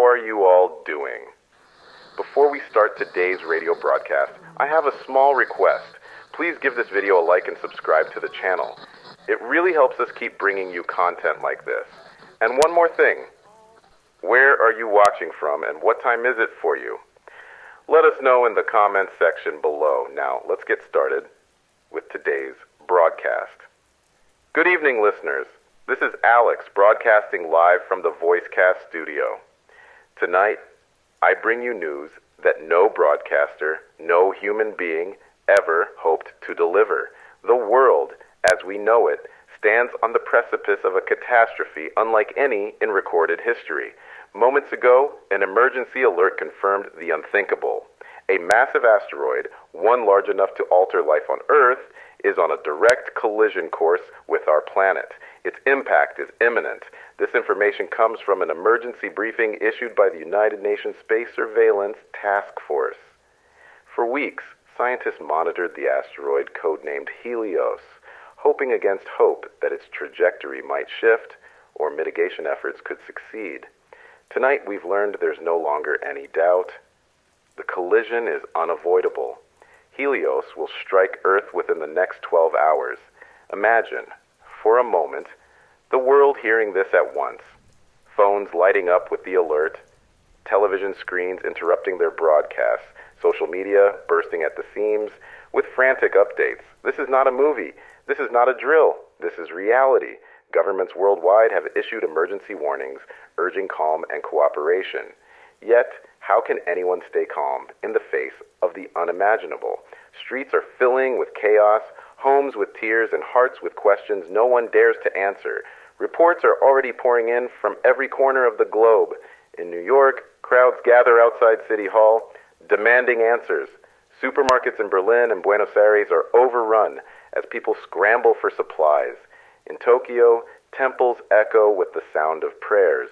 are you all doing? Before we start today's radio broadcast, I have a small request. Please give this video a like and subscribe to the channel. It really helps us keep bringing you content like this. And one more thing. Where are you watching from and what time is it for you? Let us know in the comments section below. Now, let's get started with today's broadcast. Good evening, listeners. This is Alex broadcasting live from the VoiceCast studio. Tonight, I bring you news that no broadcaster, no human being ever hoped to deliver. The world, as we know it, stands on the precipice of a catastrophe unlike any in recorded history. Moments ago, an emergency alert confirmed the unthinkable. A massive asteroid, one large enough to alter life on Earth, is on a direct collision course with our planet. Its impact is imminent. This information comes from an emergency briefing issued by the United Nations Space Surveillance Taskforce. For weeks, scientists monitored the asteroid codenamed Helios, hoping against hope that its trajectory might shift or mitigation efforts could succeed. Tonight we've learned there's no longer any doubt. The collision is unavoidable. Helios will strike Earth within the next 12 hours. Imagine, for a moment, the world hearing this at once. Phones lighting up with the alert, television screens interrupting their broadcasts, social media bursting at the seams with frantic updates. This is not a movie. This is not a drill. This is reality. Governments worldwide have issued emergency warnings, urging calm and cooperation. Yet, how can anyone stay calm in the face of the unimaginable? Streets are filling with chaos, homes with tears, and hearts with questions no one dares to answer. Reports are already pouring in from every corner of the globe. In New York, crowds gather outside City Hall, demanding answers. Supermarkets in Berlin and Buenos Aires are overrun as people scramble for supplies. In Tokyo, temples echo with the sound of prayers.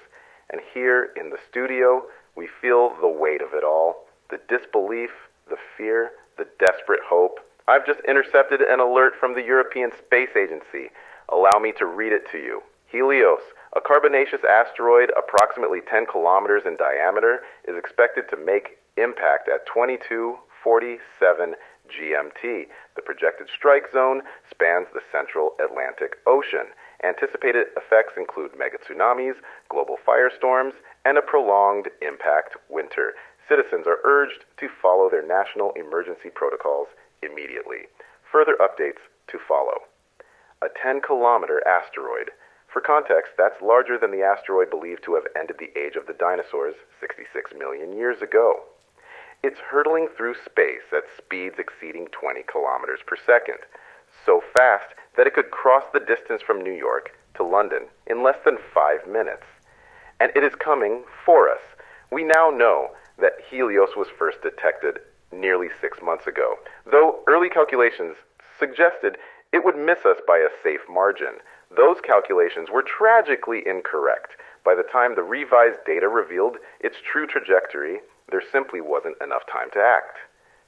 And here in the studio, we feel the weight of it all, the disbelief, the fear, the desperate hope. I've just intercepted an alert from the European Space Agency. Allow me to read it to you. Helios, a carbonaceous asteroid approximately 10 kilometers in diameter, is expected to make impact at 22:47 GMT. The projected strike zone spans the central Atlantic Ocean. Anticipated effects include mega tsunamis, global firestorms, and a prolonged impact winter. Citizens are urged to follow their national emergency protocols immediately. Further updates to follow. A 10-kilometer asteroid. For context, that's larger than the asteroid believed to have ended the age of the dinosaurs 66 million years ago. It's hurtling through space at speeds exceeding 20 kilometers per second, so fast that it could cross the distance from New York to London in less than 5 minutes. And it is coming for us. We now know that Helios was first detected nearly 6 months ago, though early calculations suggested it would miss us by a safe margin. Those calculations were tragically incorrect. By the time the revised data revealed its true trajectory, there simply wasn't enough time to act.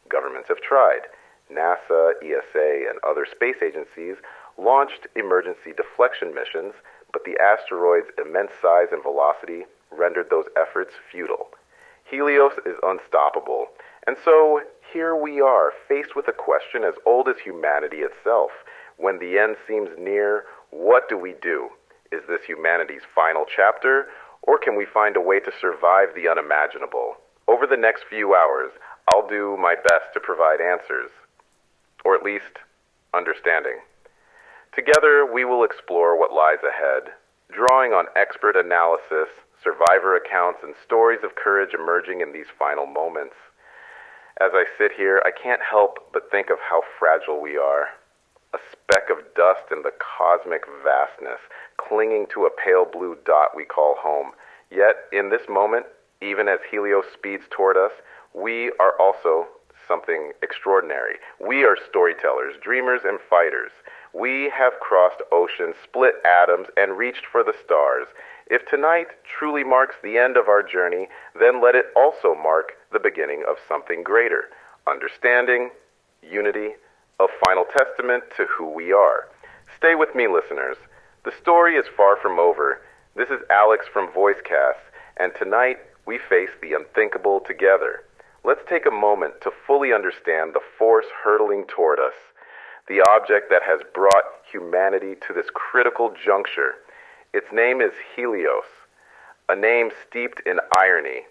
Governments have tried. NASA, ESA, and other space agencies launched emergency deflection missions, but the asteroid's immense size and velocity rendered those efforts futile. Helios is unstoppable, and so here we are, faced with a question as old as humanity itself. When the end seems near, what do we do? Is this humanity's final chapter, or can we find a way to survive the unimaginable? Over the next few hours, I'll do my best to provide answers, or at least understanding. Together, we will explore what lies ahead, drawing on expert analysis, survivor accounts, and stories of courage emerging in these final moments. As I sit here, I can't help but think of how fragile we are. A speck of dust in the cosmic vastness, clinging to a pale blue dot we call home. Yet, in this moment, even as Helios speeds toward us, we are also something extraordinary. We are storytellers, dreamers, and fighters. We have crossed oceans, split atoms, and reached for the stars. If tonight truly marks the end of our journey, then let it also mark the beginning of something greater. Understanding, unity, a final testament to who we are. Stay with me, listeners. The story is far from over. This is Alex from VoiceCast, and tonight we face the unthinkable together. Let's take a moment to fully understand the force hurtling toward us, the object that has brought humanity to this critical juncture. Its name is Helios, a name steeped in irony,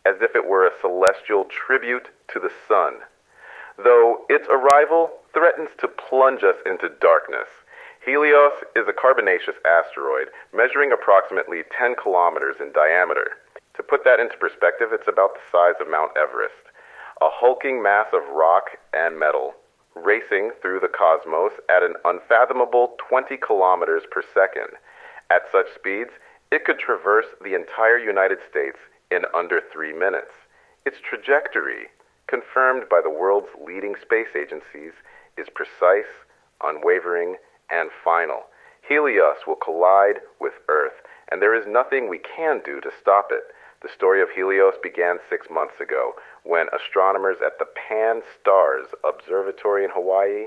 as if it were a celestial tribute to the sun, though its arrival threatens to plunge us into darkness. Helios is a carbonaceous asteroid measuring approximately 10 kilometers in diameter. To put that into perspective, it's about the size of Mount Everest, a hulking mass of rock and metal, racing through the cosmos at an unfathomable 20 kilometers per second. At such speeds, it could traverse the entire United States in under 3 minutes. Its trajectory, confirmed by the world's leading space agencies, is precise, unwavering, and final. Helios will collide with Earth, and there is nothing we can do to stop it. The story of Helios began 6 months ago, when astronomers at the Pan-STARRS Observatory in Hawaii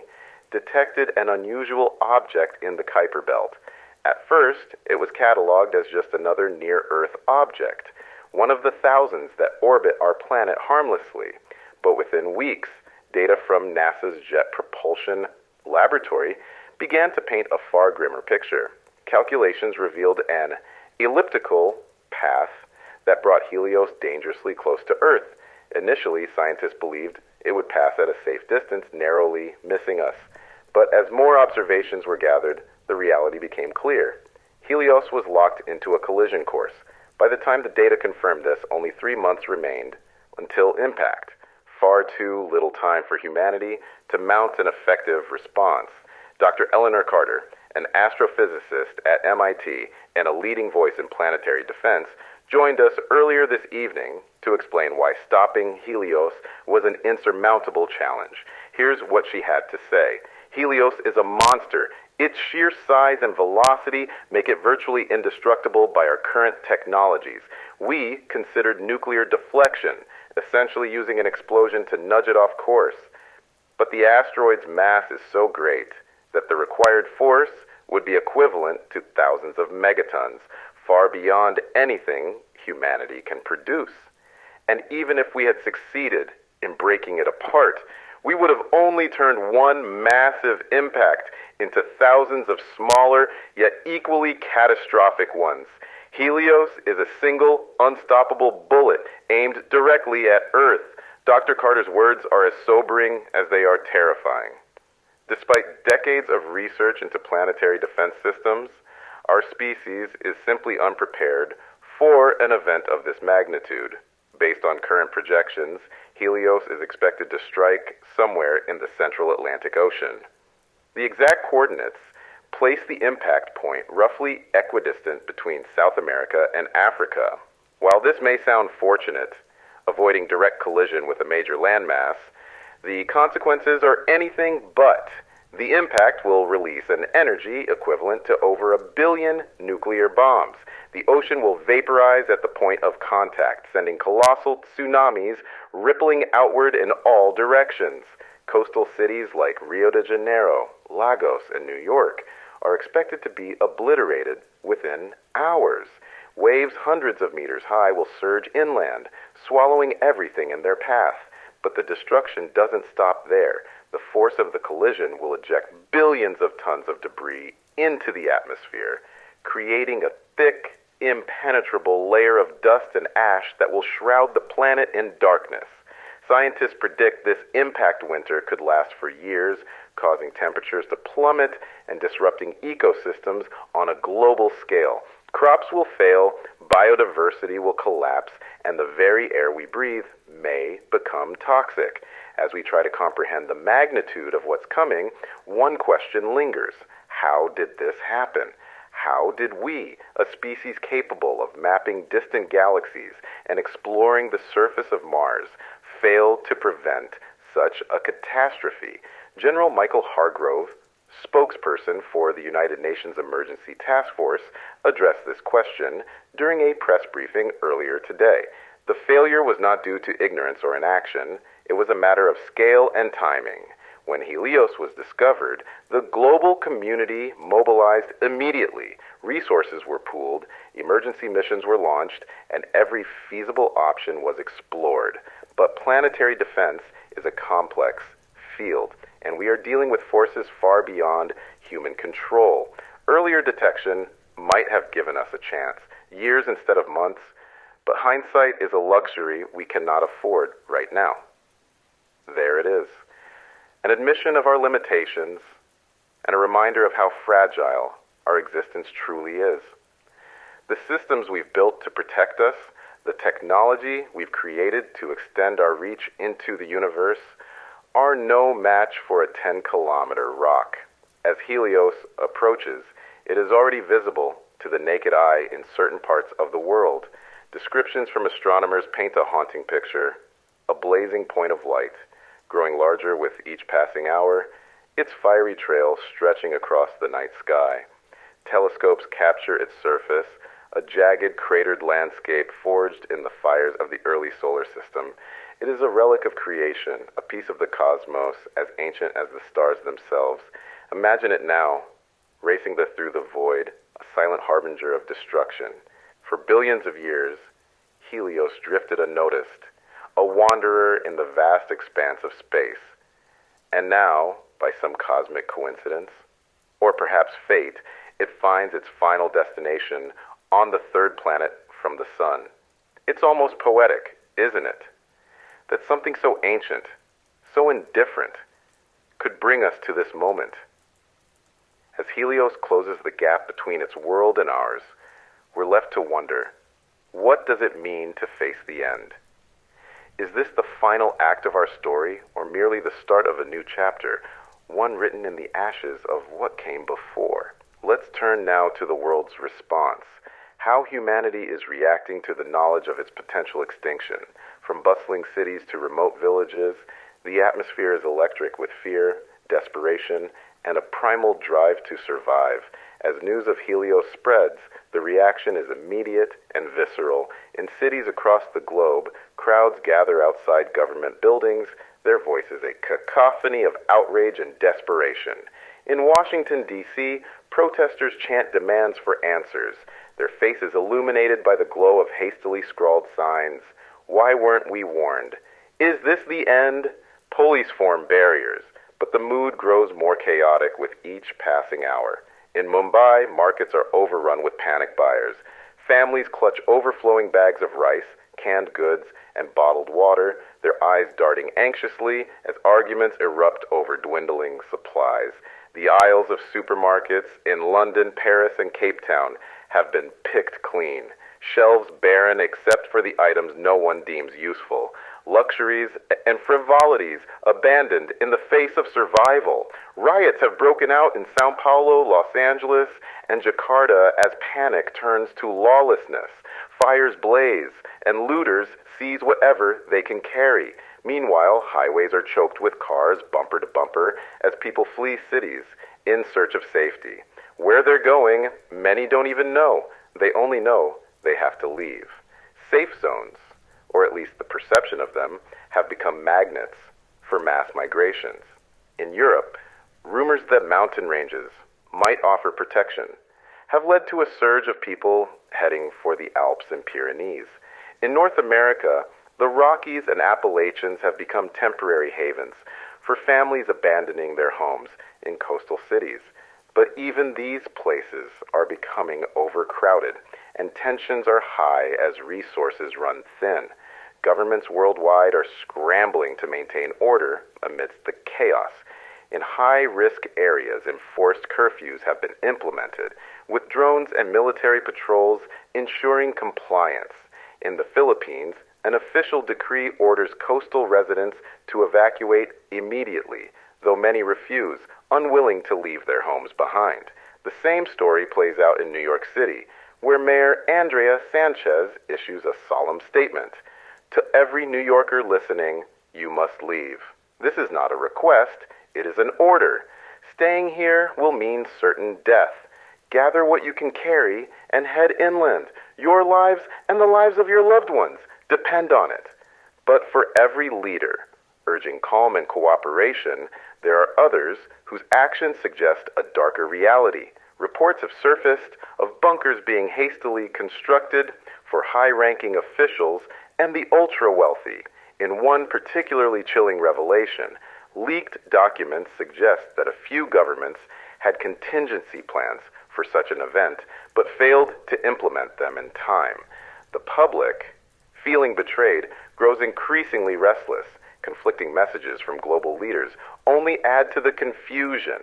detected an unusual object in the Kuiper Belt. At first, it was cataloged as just another near-Earth object, one of the thousands that orbit our planet harmlessly. But within weeks, data from NASA's Jet Propulsion Laboratory began to paint a far grimmer picture. Calculations revealed an elliptical path that brought Helios dangerously close to Earth. Initially, scientists believed it would pass at a safe distance, narrowly missing us. But as more observations were gathered, the reality became clear. Helios was locked into a collision course. By the time the data confirmed this, only 3 months remained until impact. Far too little time for humanity to mount an effective response. Dr. Eleanor Carter, an astrophysicist at MIT and a leading voice in planetary defense, joined us earlier this evening to explain why stopping Helios was an insurmountable challenge. Here's what she had to say. Helios is a monster. Its sheer size and velocity make it virtually indestructible by our current technologies. We considered nuclear deflection, essentially using an explosion to nudge it off course. But the asteroid's mass is so great that the required force would be equivalent to thousands of megatons, far beyond anything humanity can produce. And even if we had succeeded in breaking it apart, we would have only turned one massive impact into thousands of smaller, yet equally catastrophic ones. Helios is a single, unstoppable bullet aimed directly at Earth. Dr. Carter's words are as sobering as they are terrifying. Despite decades of research into planetary defense systems, our species is simply unprepared for an event of this magnitude. Based on current projections, Helios is expected to strike somewhere in the central Atlantic Ocean. The exact coordinates place the impact point roughly equidistant between South America and Africa. While this may sound fortunate, avoiding direct collision with a major landmass, the consequences are anything but. The impact will release an energy equivalent to over 1 billion nuclear bombs. The ocean will vaporize at the point of contact, sending colossal tsunamis rippling outward in all directions. Coastal cities like Rio de Janeiro, Lagos, and New York are expected to be obliterated within hours. Waves hundreds of meters high will surge inland, swallowing everything in their path. But the destruction doesn't stop there. The force of the collision will eject billions of tons of debris into the atmosphere, creating a thick, impenetrable layer of dust and ash that will shroud the planet in darkness. Scientists predict this impact winter could last for years, causing temperatures to plummet and disrupting ecosystems on a global scale. Crops will fail, biodiversity will collapse, and the very air we breathe may become toxic. As we try to comprehend the magnitude of what's coming, one question lingers. How did this happen? How did we, a species capable of mapping distant galaxies and exploring the surface of Mars, fail to prevent such a catastrophe? General Michael Hargrove, spokesperson for the United Nations Emergency Taskforce, addressed this question during a press briefing earlier today. The failure was not due to ignorance or inaction. It was a matter of scale and timing. When Helios was discovered, the global community mobilized immediately, Resources were pooled, emergency missions were launched, and every feasible option was explored. But planetary defense is a complex field, and we are dealing with forces far beyond human control. Earlier detection might have given us a chance, years instead of months, but hindsight is a luxury we cannot afford right now. There it is. An admission of our limitations and a reminder of how fragile our existence truly is. The systems we've built to protect us, the technology we've created to extend our reach into the universe, are no match for a 10-kilometer rock. As Helios approaches, it is already visible to the naked eye in certain parts of the world. Descriptions from astronomers paint a haunting picture, a blazing point of light, growing larger with each passing hour, its fiery trail stretching across the night sky. Telescopes capture its surface, a jagged, cratered landscape forged in the fires of the early solar system. It is a relic of creation, a piece of the cosmos as ancient as the stars themselves. Imagine it now, racing through the void, a silent harbinger of destruction. For billions of years, Helios drifted unnoticed, a wanderer in the vast expanse of space. And now, by some cosmic coincidence, or perhaps fate, it finds its final destination on the third planet from the sun. It's almost poetic, isn't it? That something so ancient, so indifferent, could bring us to this moment. As Helios closes the gap between its world and ours, we're left to wonder, what does it mean to face the end? Is this the final act of our story, or merely the start of a new chapter, one written in the ashes of what came before? Let's turn now to the world's response, how humanity is reacting to the knowledge of its potential extinction. From bustling cities to remote villages, the atmosphere is electric with fear, desperation, and a primal drive to survive. As news of Helios spreads, the reaction is immediate and visceral. In cities across the globe, crowds gather outside government buildings, their voices a cacophony of outrage and desperation. In Washington, D.C., protesters chant demands for answers, their faces illuminated by the glow of hastily scrawled signs. Why weren't we warned? Is this the end? Police form barriers, but the mood grows more chaotic with each passing hour. In Mumbai, markets are overrun with panic buyers. Families clutch overflowing bags of rice, canned goods, and bottled water, their eyes darting anxiously as arguments erupt over dwindling supplies. The aisles of supermarkets in London, Paris, and Cape Town have been picked clean. Shelves barren except for the items no one deems useful. Luxuries and frivolities abandoned in the face of survival. Riots have broken out in Sao Paulo, Los Angeles, and Jakarta as panic turns to lawlessness. Fires blaze, and looters seize whatever they can carry. Meanwhile, highways are choked with cars bumper to bumper as people flee cities in search of safety. Where they're going, many don't even know. They only know they have to leave. Safe zones, or at least the perception of them, have become magnets for mass migrations. In Europe, rumors that mountain ranges might offer protection have led to a surge of people heading for the Alps and Pyrenees. In North America, the Rockies and Appalachians have become temporary havens for families abandoning their homes in coastal cities. But even these places are becoming overcrowded, and tensions are high as resources run thin. Governments worldwide are scrambling to maintain order amidst the chaos. In high-risk areas, enforced curfews have been implemented, with drones and military patrols ensuring compliance. In the Philippines, an official decree orders coastal residents to evacuate immediately, though many refuse, unwilling to leave their homes behind. The same story plays out in New York City, where Mayor Andrea Sanchez issues a solemn statement. To every New Yorker listening, you must leave. This is not a request, it is an order. Staying here will mean certain death. Gather what you can carry and head inland. Your lives and the lives of your loved ones depend on it. But for every leader urging calm and cooperation, there are others whose actions suggest a darker reality. Reports have surfaced of bunkers being hastily constructed for high-ranking officials and the ultra-wealthy. In one particularly chilling revelation, leaked documents suggest that a few governments had contingency plans for such an event, but failed to implement them in time. The public, feeling betrayed, grows increasingly restless. Conflicting messages from global leaders only add to the confusion.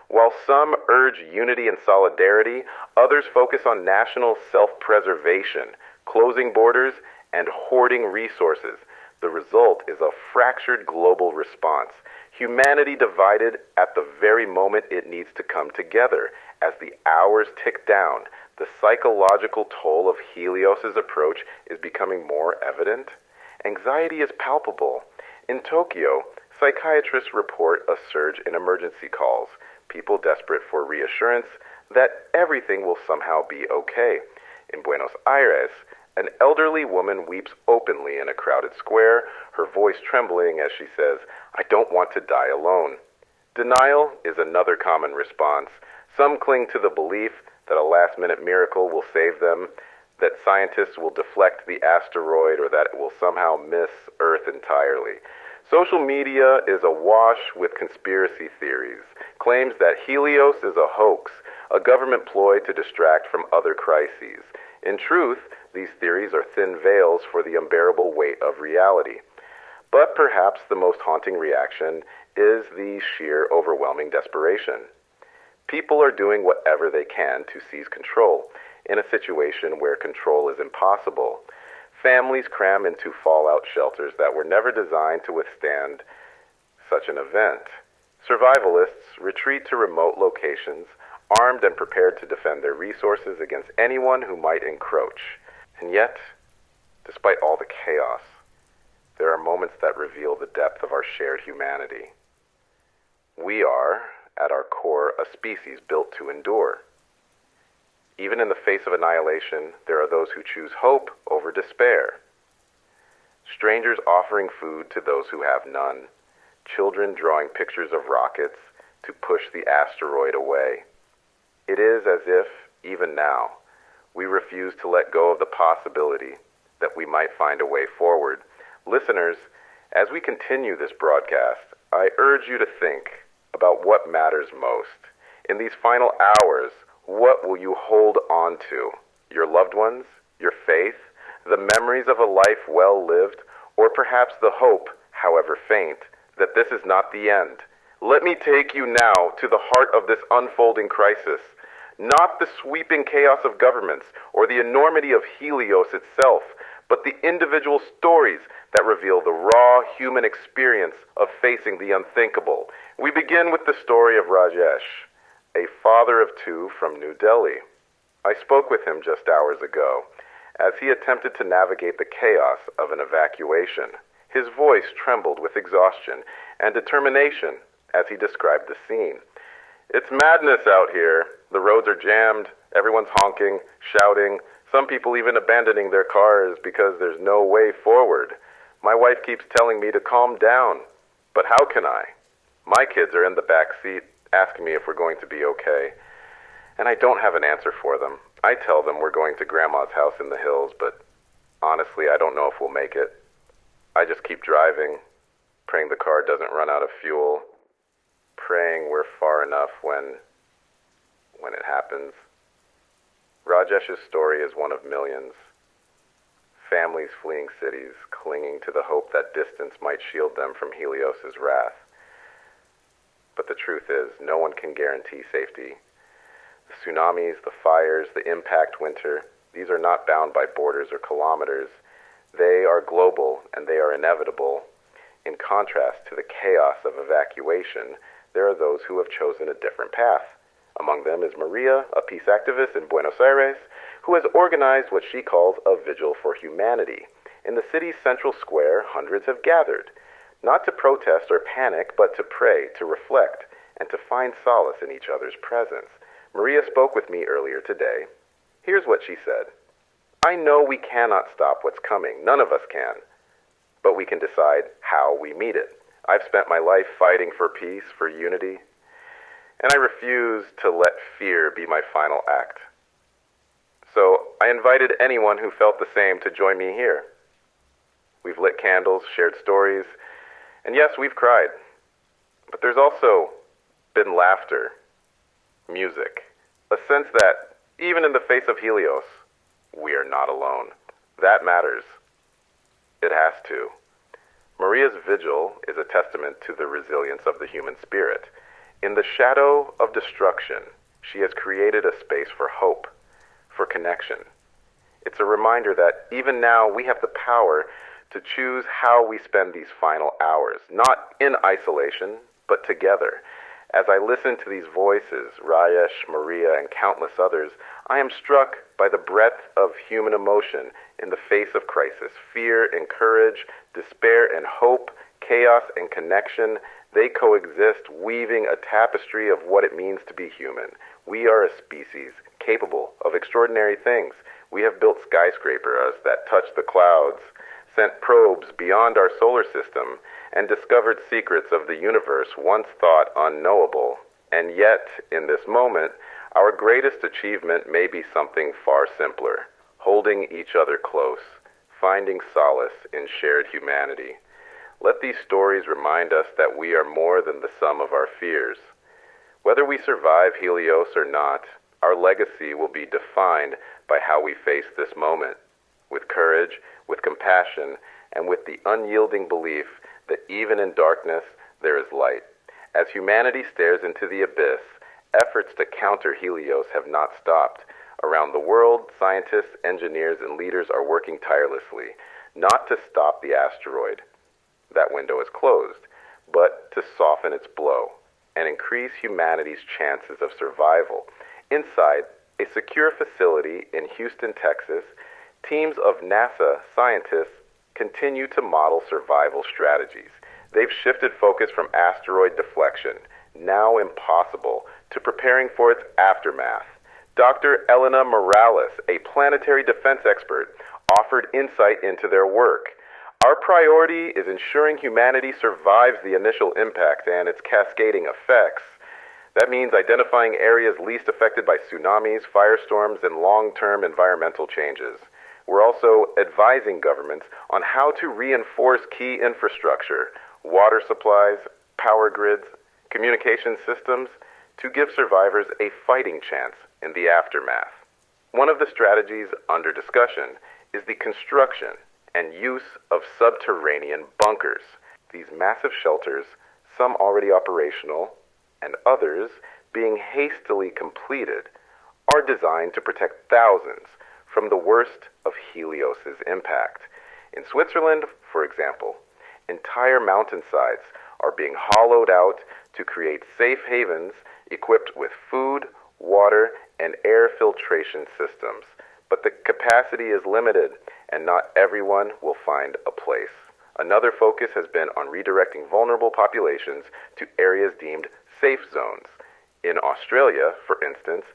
While some urge unity and solidarity, others focus on national self-preservation, closing borders, and hoarding resources. The result is a fractured global response. Humanity divided at the very moment it needs to come together. As the hours tick down, the psychological toll of Helios' approach is becoming more evident. Anxiety is palpable. In Tokyo, psychiatrists report a surge in emergency calls, people desperate for reassurance that everything will somehow be okay. In Buenos Aires, an elderly woman weeps openly in a crowded square, her voice trembling as she says, "I don't want to die alone." Denial is another common response. Some cling to the belief that a last-minute miracle will save them, that scientists will deflect the asteroid, or that it will somehow miss Earth entirely. Social media is awash with conspiracy theories, claims that Helios is a hoax, a government ploy to distract from other crises. In truth, these theories are thin veils for the unbearable weight of reality. But perhaps the most haunting reaction is the sheer overwhelming desperation. People are doing whatever they can to seize control in a situation where control is impossible. Families cram into fallout shelters that were never designed to withstand such an event. Survivalists retreat to remote locations, armed and prepared to defend their resources against anyone who might encroach. And yet, despite all the chaos, there are moments that reveal the depth of our shared humanity. We are, at our core, a species built to endure. Even in the face of annihilation, there are those who choose hope over despair. Strangers offering food to those who have none. Children drawing pictures of rockets to push the asteroid away. It is as if, even now, we refuse to let go of the possibility that we might find a way forward. Listeners, as we continue this broadcast, I urge you to think about what matters most. In these final hours, what will you hold on to? Your loved ones? Your faith? The memories of a life well lived? Or perhaps the hope, however faint, that this is not the end? Let me take you now to the heart of this unfolding crisis. Not the sweeping chaos of governments or the enormity of Helios itself, but the individual stories that reveal the raw human experience of facing the unthinkable. We begin with the story of Rajesh, a father of two from New Delhi. I spoke with him just hours ago as he attempted to navigate the chaos of an evacuation. His voice trembled with exhaustion and determination as he described the scene. "It's madness out here. The roads are jammed, everyone's honking, shouting, some people even abandoning their cars because there's no way forward. My wife keeps telling me to calm down, but how can I? My kids are in the back seat asking me if we're going to be okay, and I don't have an answer for them. I tell them we're going to Grandma's house in the hills, but honestly, I don't know if we'll make it. I just keep driving, praying the car doesn't run out of fuel, praying we're far enough when it happens." Rajesh's story is one of millions. Families fleeing cities, clinging to the hope that distance might shield them from Helios' wrath. But the truth is, no one can guarantee safety. The tsunamis, the fires, the impact winter, these are not bound by borders or kilometers. They are global and they are inevitable. In contrast to the chaos of evacuation, there are those who have chosen a different path. Among them is Maria, a peace activist in Buenos Aires, who has organized what she calls a vigil for humanity. In the city's central square, hundreds have gathered, not to protest or panic, but to pray, to reflect, and to find solace in each other's presence. Maria spoke with me earlier today. Here's what she said. "I know we cannot stop what's coming. None of us can. But we can decide how we meet it. I've spent my life fighting for peace, for unity. and I refuse to let fear be my final act. So I invited anyone who felt the same to join me here. We've lit candles, shared stories, and yes, we've cried. But there's also been laughter, music, a sense that, even in the face of Helios, we are not alone. That matters. It has to. Maria's vigil is a testament to the resilience of the human spirit. In the shadow of destruction, she has created a space for hope, for connection. It's a reminder that even now we have the power to choose how we spend these final hours, not in isolation, but together. As I listen to these voices, Rayesh, Maria, and countless others, I am struck by the breadth of human emotion in the face of crisis. Fear and courage, despair and hope, chaos and connection, they coexist, weaving a tapestry of what it means to be human. We are a species capable of extraordinary things. We have built skyscrapers that touch the clouds, sent probes beyond our solar system, and discovered secrets of the universe once thought unknowable. And yet, in this moment, our greatest achievement may be something far simpler, holding each other close, finding solace in shared humanity. Let these stories remind us that we are more than the sum of our fears. Whether we survive Helios or not, our legacy will be defined by how we face this moment, with courage, with compassion, and with the unyielding belief that even in darkness there is light. As humanity stares into the abyss, efforts to counter Helios have not stopped. Around the world, scientists, engineers, and leaders are working tirelessly, not to stop the asteroid. That window is closed, but to soften its blow and increase humanity's chances of survival. Inside a secure facility in Houston, Texas, teams of NASA scientists continue to model survival strategies. They've shifted focus from asteroid deflection, now impossible, to preparing for its aftermath. Dr. Elena Morales, a planetary defense expert, offered insight into their work. Our priority is ensuring humanity survives the initial impact and its cascading effects. That means identifying areas least affected by tsunamis, firestorms, and long-term environmental changes. We're also advising governments on how to reinforce key infrastructure, water supplies, power grids, communication systems, to give survivors a fighting chance in the aftermath. One of the strategies under discussion is the construction and use of subterranean bunkers. These massive shelters, some already operational and others being hastily completed, are designed to protect thousands from the worst of Helios's impact. In Switzerland, for example, entire mountainsides are being hollowed out to create safe havens equipped with food, water, and air filtration systems. But the capacity is limited, and not everyone will find a place. Another focus has been on redirecting vulnerable populations to areas deemed safe zones. In Australia, for instance,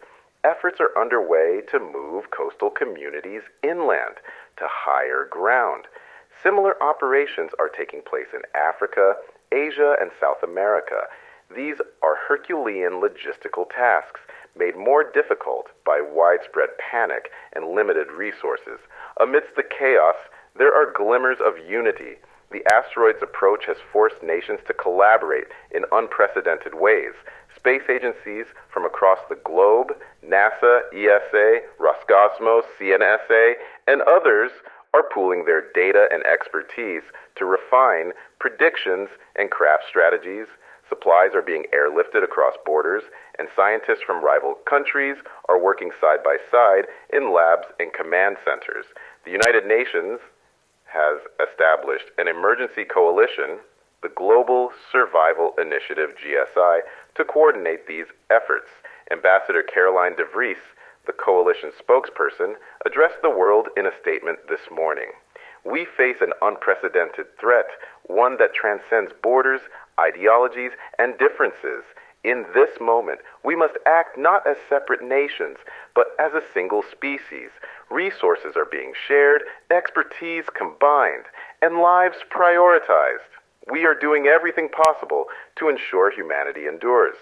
efforts are underway to move coastal communities inland to higher ground. Similar operations are taking place in Africa, Asia, and South America. These are Herculean logistical tasks made more difficult by widespread panic and limited resources. Amidst the chaos, there are glimmers of unity. The asteroid's approach has forced nations to collaborate in unprecedented ways. Space agencies from across the globe, NASA, ESA, Roscosmos, CNSA, and others are pooling their data and expertise to refine predictions and craft strategies. Supplies are being airlifted across borders, and scientists from rival countries are working side by side in labs and command centers. The United Nations has established an emergency coalition, the Global Survival Initiative, GSI, to coordinate these efforts. Ambassador Caroline de Vries, the coalition spokesperson, addressed the world in a statement this morning. We face an unprecedented threat, one that transcends borders, ideologies, and differences. In this moment, we must act not as separate nations, but as a single species. Resources are being shared, expertise combined, and lives prioritized. We are doing everything possible to ensure humanity endures.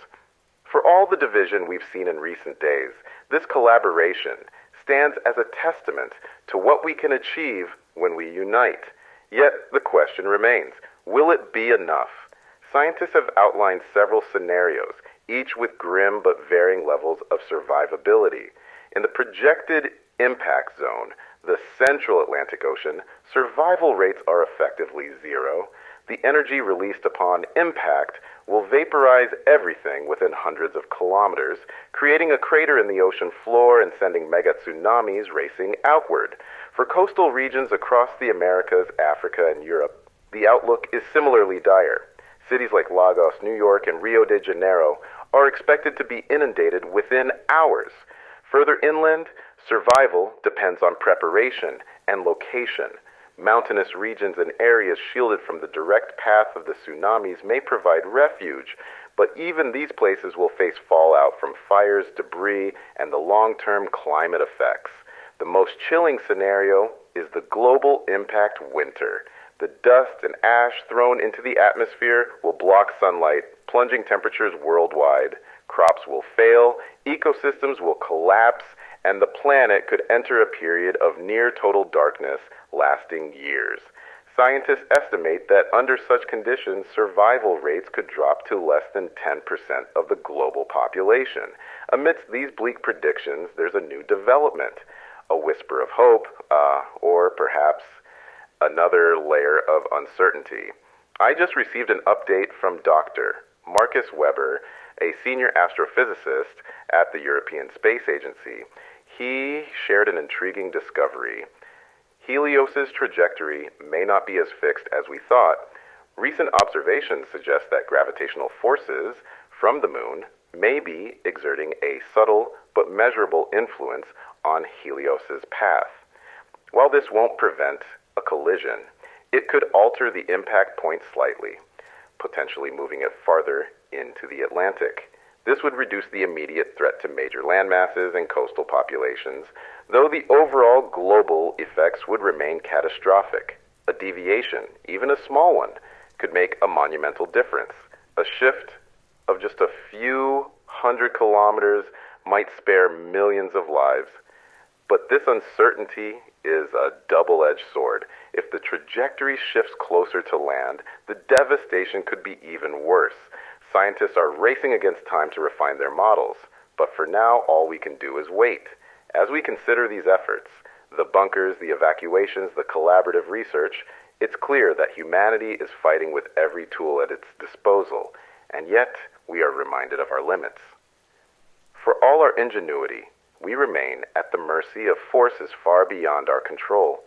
For all the division we've seen in recent days, this collaboration stands as a testament to what we can achieve when we unite. Yet the question remains, will it be enough? Scientists have outlined several scenarios, each with grim but varying levels of survivability. In the projected impact zone, the central Atlantic Ocean, survival rates are effectively zero. The energy released upon impact will vaporize everything within hundreds of kilometers, creating a crater in the ocean floor and sending mega tsunamis racing outward. For coastal regions across the Americas, Africa, and Europe, the outlook is similarly dire. Cities like Lagos, New York, and Rio de Janeiro are expected to be inundated within hours. Further inland, survival depends on preparation and location. Mountainous regions and areas shielded from the direct path of the tsunamis may provide refuge, but even these places will face fallout from fires, debris, and the long-term climate effects. The most chilling scenario is the global impact winter. The dust and ash thrown into the atmosphere will block sunlight, plunging temperatures worldwide. Crops will fail, ecosystems will collapse, and the planet could enter a period of near-total darkness lasting years. Scientists estimate that under such conditions, survival rates could drop to less than 10% of the global population. Amidst these bleak predictions, there's a new development, a whisper of hope, or perhaps another layer of uncertainty. I just received an update from Dr. Marcus Weber, a senior astrophysicist at the European Space Agency. He shared an intriguing discovery. Helios's trajectory may not be as fixed as we thought. Recent observations suggest that gravitational forces from the moon may be exerting a subtle but measurable influence on Helios's path. While this won't prevent a collision, it could alter the impact point slightly, potentially moving it farther into the Atlantic. This would reduce the immediate threat to major landmasses and coastal populations, though the overall global effects would remain catastrophic. A deviation, even a small one, could make a monumental difference. A shift of just a few hundred kilometers might spare millions of lives. But this uncertainty is a double-edged sword. If the trajectory shifts closer to land, the devastation could be even worse. Scientists are racing against time to refine their models, but for now, all we can do is wait. As we consider these efforts, the bunkers, the evacuations, the collaborative research, it's clear that humanity is fighting with every tool at its disposal, and yet we are reminded of our limits. For all our ingenuity, we remain at the mercy of forces far beyond our control.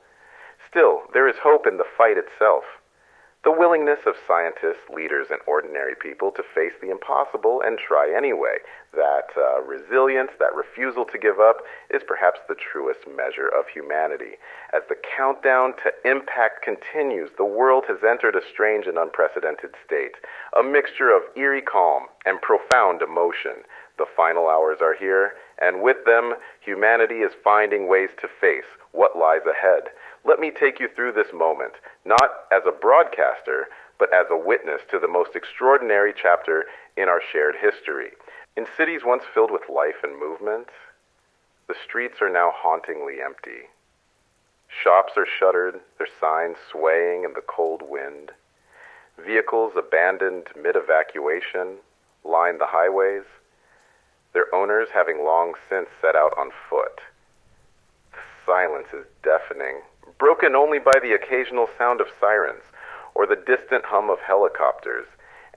Still, there is hope in the fight itself. The willingness of scientists, leaders, and ordinary people to face the impossible and try anyway. That resilience, that refusal to give up, is perhaps the truest measure of humanity. As the countdown to impact continues, the world has entered a strange and unprecedented state, a mixture of eerie calm and profound emotion. The final hours are here, and with them, humanity is finding ways to face what lies ahead. Let me take you through this moment, not as a broadcaster, but as a witness to the most extraordinary chapter in our shared history. In cities once filled with life and movement, the streets are now hauntingly empty. Shops are shuttered, their signs swaying in the cold wind. Vehicles abandoned mid-evacuation line the highways, their owners having long since set out on foot. The silence is deafening, broken only by the occasional sound of sirens or the distant hum of helicopters.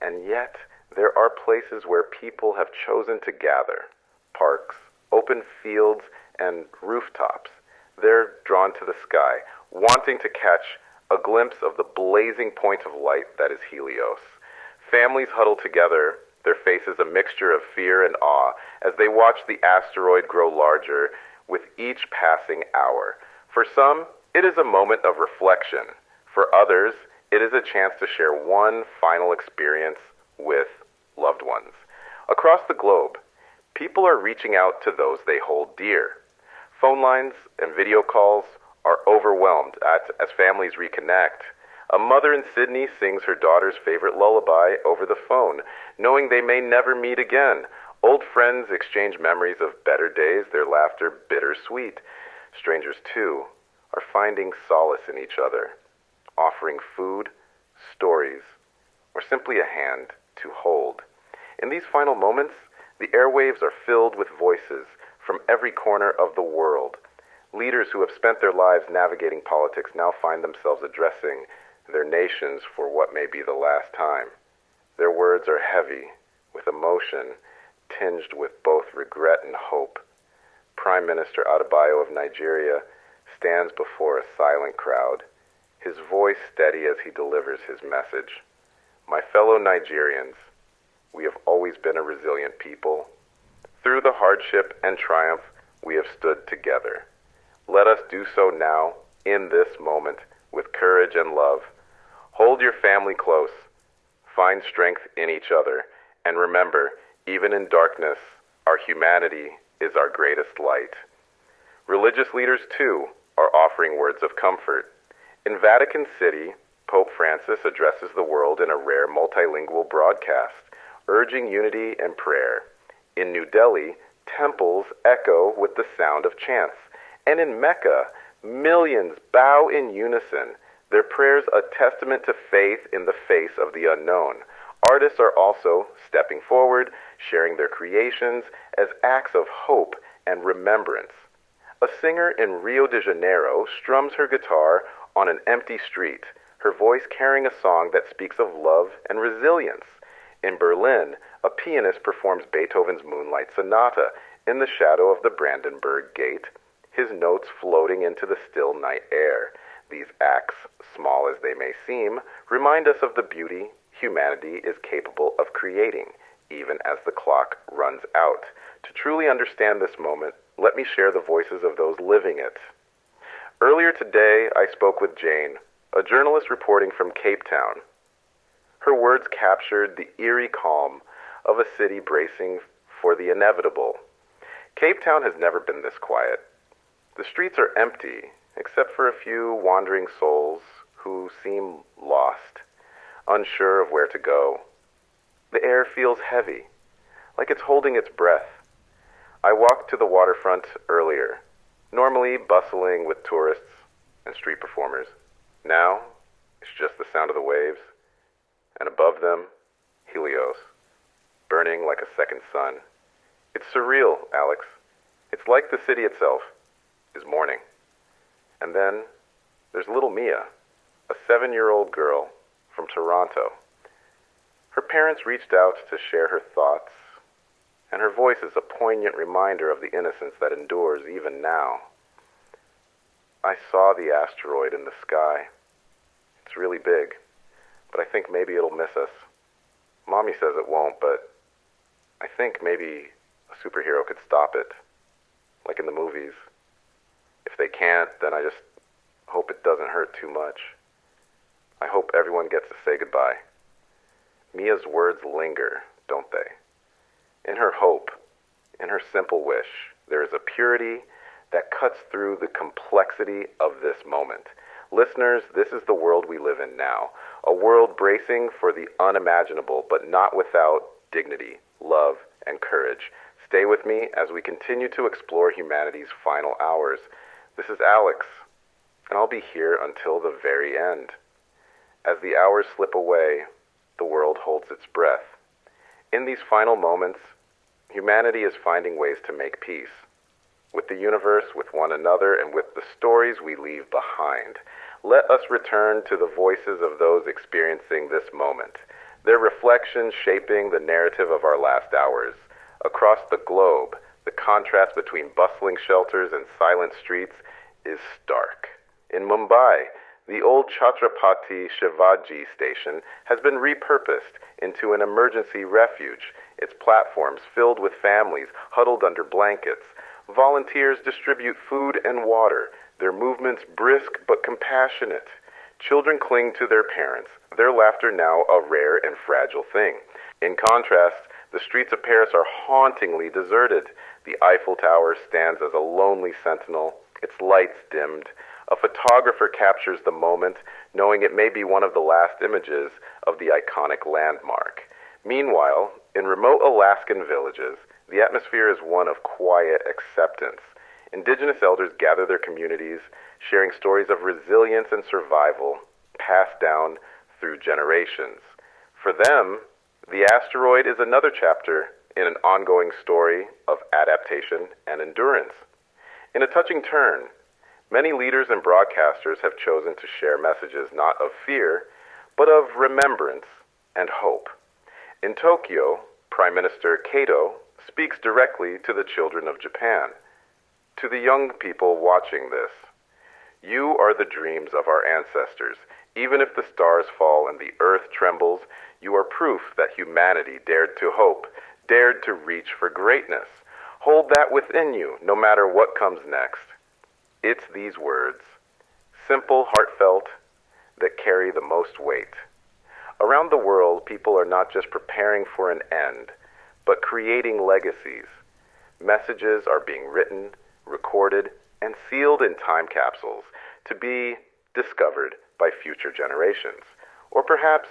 And yet, there are places where people have chosen to gather. Parks, open fields, and rooftops. They're drawn to the sky, wanting to catch a glimpse of the blazing point of light that is Helios. Families huddle together, their faces a mixture of fear and awe as they watch the asteroid grow larger with each passing hour. For some, it is a moment of reflection. For others, it is a chance to share one final experience with loved ones. Across the globe, people are reaching out to those they hold dear. Phone lines and video calls are overwhelmed as families reconnect. A mother in Sydney sings her daughter's favorite lullaby over the phone, knowing they may never meet again. Old friends exchange memories of better days, their laughter bittersweet. Strangers, too, are finding solace in each other, offering food, stories, or simply a hand to hold. In these final moments, the airwaves are filled with voices from every corner of the world. Leaders who have spent their lives navigating politics now find themselves addressing their nations for what may be the last time. Their words are heavy with emotion, tinged with both regret and hope. Prime Minister Adebayo of Nigeria stands before a silent crowd, his voice steady as he delivers his message. My fellow Nigerians, we have always been a resilient people. Through the hardship and triumph, we have stood together. Let us do so now, in this moment, with courage and love. Hold your family close. Find strength in each other. And remember, even in darkness, our humanity is our greatest light. Religious leaders, too, are offering words of comfort. In Vatican City, Pope Francis addresses the world in a rare multilingual broadcast, urging unity and prayer. In New Delhi, temples echo with the sound of chants. And in Mecca, millions bow in unison, their prayers a testament to faith in the face of the unknown. Artists are also stepping forward, sharing their creations as acts of hope and remembrance. A singer in Rio de Janeiro strums her guitar on an empty street, her voice carrying a song that speaks of love and resilience. In Berlin, a pianist performs Beethoven's Moonlight Sonata in the shadow of the Brandenburg Gate, his notes floating into the still night air. These acts, small as they may seem, remind us of the beauty humanity is capable of creating, even as the clock runs out. To truly understand this moment, let me share the voices of those living it. Earlier today, I spoke with Jane, a journalist reporting from Cape Town. Her words captured the eerie calm of a city bracing for the inevitable. Cape Town has never been this quiet. The streets are empty, except for a few wandering souls who seem lost, unsure of where to go. The air feels heavy, like it's holding its breath. I walked to the waterfront earlier, normally bustling with tourists and street performers. Now, it's just the sound of the waves, and above them, Helios, burning like a second sun. It's surreal, Alex. It's like the city itself is mourning. And then there's little Mia, a 7-year-old girl from Toronto. Her parents reached out to share her thoughts, and her voice is a poignant reminder of the innocence that endures even now. I saw the asteroid in the sky. It's really big, but I think maybe it'll miss us. Mommy says it won't, but I think maybe a superhero could stop it, like in the movies. If they can't, then I just hope it doesn't hurt too much. I hope everyone gets to say goodbye. Mia's words linger, don't they? In her hope, in her simple wish, there is a purity that cuts through the complexity of this moment. Listeners, this is the world we live in now, a world bracing for the unimaginable, but not without dignity, love, and courage. Stay with me as we continue to explore humanity's final hours. This is Alex, and I'll be here until the very end. As the hours slip away, the world holds its breath. In these final moments, humanity is finding ways to make peace. With the universe, with one another, and with the stories we leave behind. Let us return to the voices of those experiencing this moment, their reflections shaping the narrative of our last hours. Across the globe, the contrast between bustling shelters and silent streets is stark. In Mumbai, the old Chhatrapati Shivaji station has been repurposed into an emergency refuge, its platforms filled with families huddled under blankets. Volunteers distribute food and water, their movements brisk but compassionate. Children cling to their parents, their laughter now a rare and fragile thing. In contrast, the streets of Paris are hauntingly deserted. The Eiffel Tower stands as a lonely sentinel, its lights dimmed. A photographer captures the moment, knowing it may be one of the last images of the iconic landmark. Meanwhile, in remote Alaskan villages, The atmosphere is one of quiet acceptance. Indigenous elders gather their communities, sharing stories of resilience and survival, passed down through generations. For them, the asteroid is another chapter in an ongoing story of adaptation and endurance. In a touching turn, many leaders and broadcasters have chosen to share messages not of fear, but of remembrance and hope. In Tokyo, Prime Minister Kato speaks directly to the children of Japan. To the young people watching this, you are the dreams of our ancestors. Even if the stars fall and the earth trembles, you are proof that humanity dared to hope, dared to reach for greatness. Hold that within you, no matter what comes next. It's these words, simple, heartfelt, that carry the most weight. Around the world, people are not just preparing for an end, but creating legacies. Messages are being written, recorded, and sealed in time capsules to be discovered by future generations, or perhaps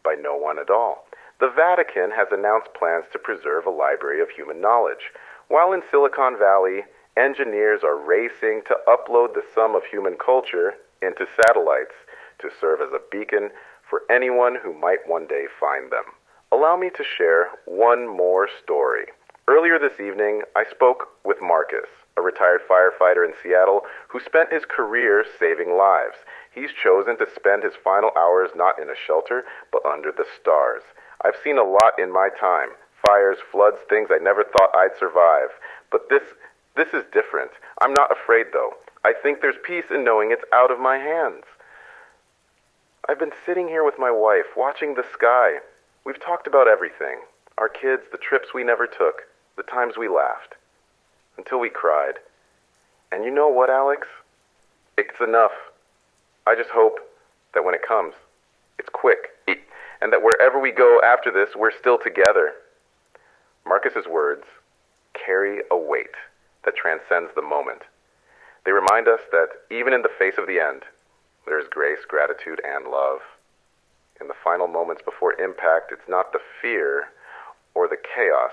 by no one at all. The Vatican has announced plans to preserve a library of human knowledge, while in Silicon Valley, engineers are racing to upload the sum of human culture into satellites to serve as a beacon for anyone who might one day find them. Allow me to share one more story. Earlier this evening, I spoke with Marcus, a retired firefighter in Seattle who spent his career saving lives. He's chosen to spend his final hours not in a shelter, but under the stars. I've seen a lot in my time. Fires, floods, things I never thought I'd survive. But this is different. I'm not afraid, though. I think there's peace in knowing it's out of my hands. I've been sitting here with my wife, watching the sky. We've talked about everything. Our kids, the trips we never took, the times we laughed. Until we cried. And you know what, Alex? It's enough. I just hope that when it comes, it's quick. And that wherever we go after this, we're still together. Marcus's words carry a weight that transcends the moment. They remind us that even in the face of the end, there is grace, gratitude, and love. In the final moments before impact, it's not the fear or the chaos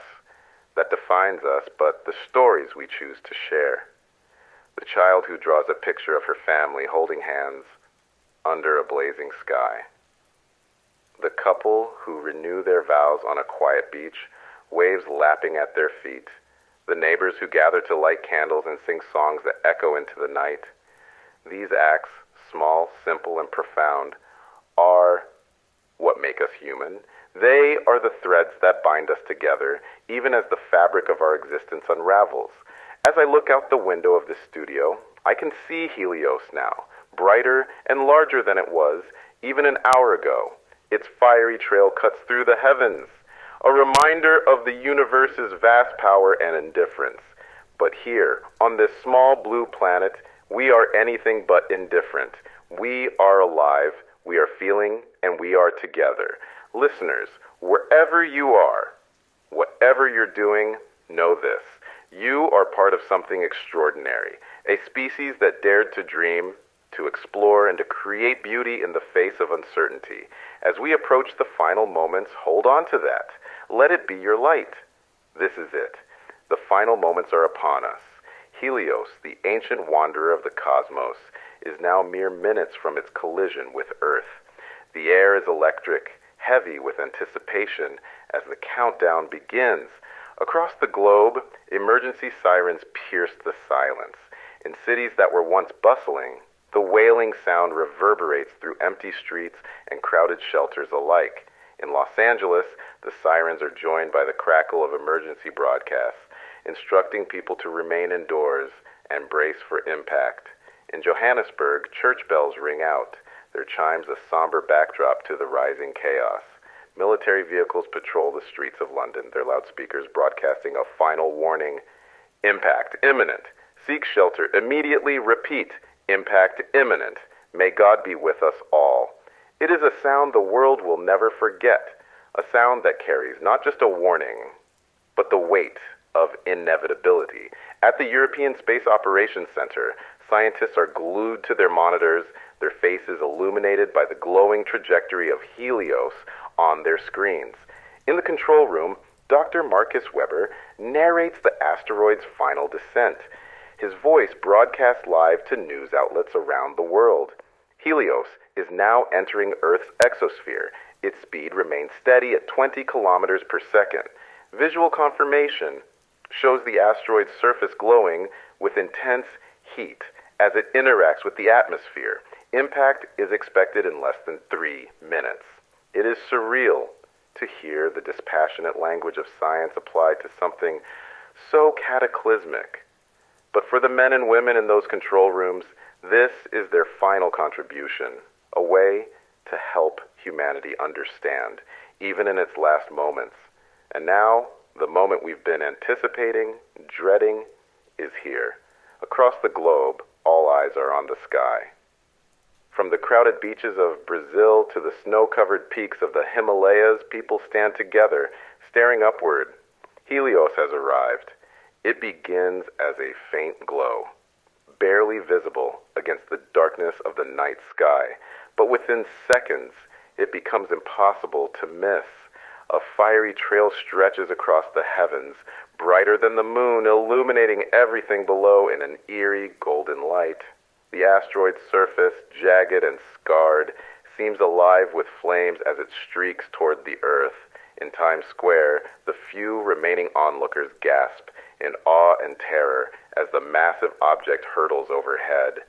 that defines us, but the stories we choose to share. The child who draws a picture of her family holding hands under a blazing sky. The couple who renew their vows on a quiet beach, waves lapping at their feet. The neighbors who gather to light candles and sing songs that echo into the night. These acts, small, simple, and profound, are what make us human. They are the threads that bind us together, even as the fabric of our existence unravels. As I look out the window of this studio, I can see Helios now, brighter and larger than it was even an hour ago. Its fiery trail cuts through the heavens, a reminder of the universe's vast power and indifference. But here, on this small blue planet, we are anything but indifferent. We are alive, we are feeling, and we are together. Listeners, wherever you are, whatever you're doing, know this. You are part of something extraordinary, a species that dared to dream, to explore, and to create beauty in the face of uncertainty. As we approach the final moments, hold on to that. Let it be your light. This is it. The final moments are upon us. Helios, the ancient wanderer of the cosmos, is now mere minutes from its collision with Earth. The air is electric, heavy with anticipation as the countdown begins. Across the globe, emergency sirens pierce the silence. In cities that were once bustling, the wailing sound reverberates through empty streets and crowded shelters alike. In Los Angeles, the sirens are joined by the crackle of emergency broadcasts, instructing people to remain indoors and brace for impact. In Johannesburg, church bells ring out, their chimes a somber backdrop to the rising chaos. Military vehicles patrol the streets of London, their loudspeakers broadcasting a final warning. Impact imminent. Seek shelter immediately. Repeat. Impact imminent. May God be with us all. It is a sound the world will never forget, a sound that carries not just a warning, but the weight of inevitability. At the European Space Operations Center, scientists are glued to their monitors, their faces illuminated by the glowing trajectory of Helios on their screens. In the control room, Dr. Marcus Weber narrates the asteroid's final descent. His voice broadcasts live to news outlets around the world. Helios is now entering Earth's exosphere. Its speed remains steady at 20 kilometers per second. Visual confirmation shows the asteroid's surface glowing with intense heat as it interacts with the atmosphere. Impact is expected in less than 3 minutes. It is surreal to hear the dispassionate language of science applied to something so cataclysmic. But for the men and women in those control rooms, this is their final contribution, a way to help humanity understand, even in its last moments. And now, the moment we've been anticipating, dreading, is here. Across the globe, all eyes are on the sky. From the crowded beaches of Brazil to the snow-covered peaks of the Himalayas, people stand together, staring upward. Helios has arrived. It begins as a faint glow, barely visible against the darkness of the night sky. But within seconds, it becomes impossible to miss. A fiery trail stretches across the heavens, brighter than the moon, illuminating everything below in an eerie golden light. The asteroid's surface, jagged and scarred, seems alive with flames as it streaks toward the Earth. In Times Square, the few remaining onlookers gasp in awe and terror as the massive object hurtles overhead.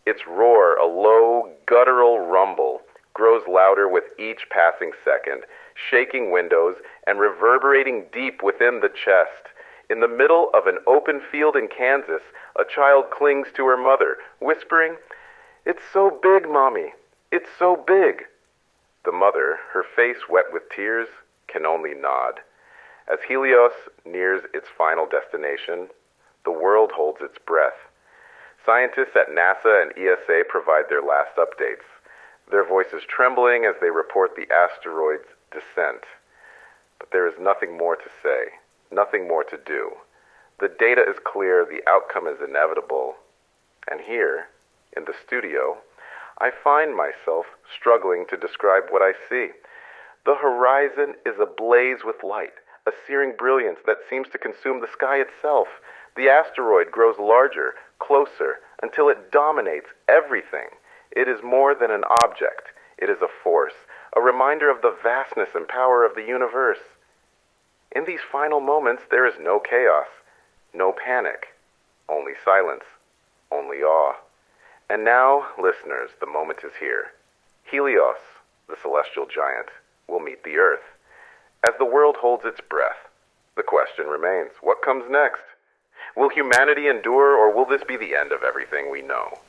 Its roar, a low, guttural rumble, grows louder with each passing second, shaking windows and reverberating deep within the chest. In the middle of an open field in Kansas, a child clings to her mother, whispering, "It's so big, Mommy. It's so big." The mother, her face wet with tears, can only nod. As Helios nears its final destination, the world holds its breath. Scientists at NASA and ESA provide their last updates, their voices trembling as they report the asteroid's descent. But there is nothing more to say, nothing more to do. The data is clear, the outcome is inevitable. And here, in the studio, I find myself struggling to describe what I see. The horizon is ablaze with light, a searing brilliance that seems to consume the sky itself. The asteroid grows larger, closer, until it dominates everything. It is more than an object. It is a force, a reminder of the vastness and power of the universe. In these final moments, there is no chaos, no panic, only silence, only awe. And now, listeners, the moment is here. Helios, the celestial giant, will meet the Earth. As the world holds its breath, the question remains, what comes next? Will humanity endure, or will this be the end of everything we know?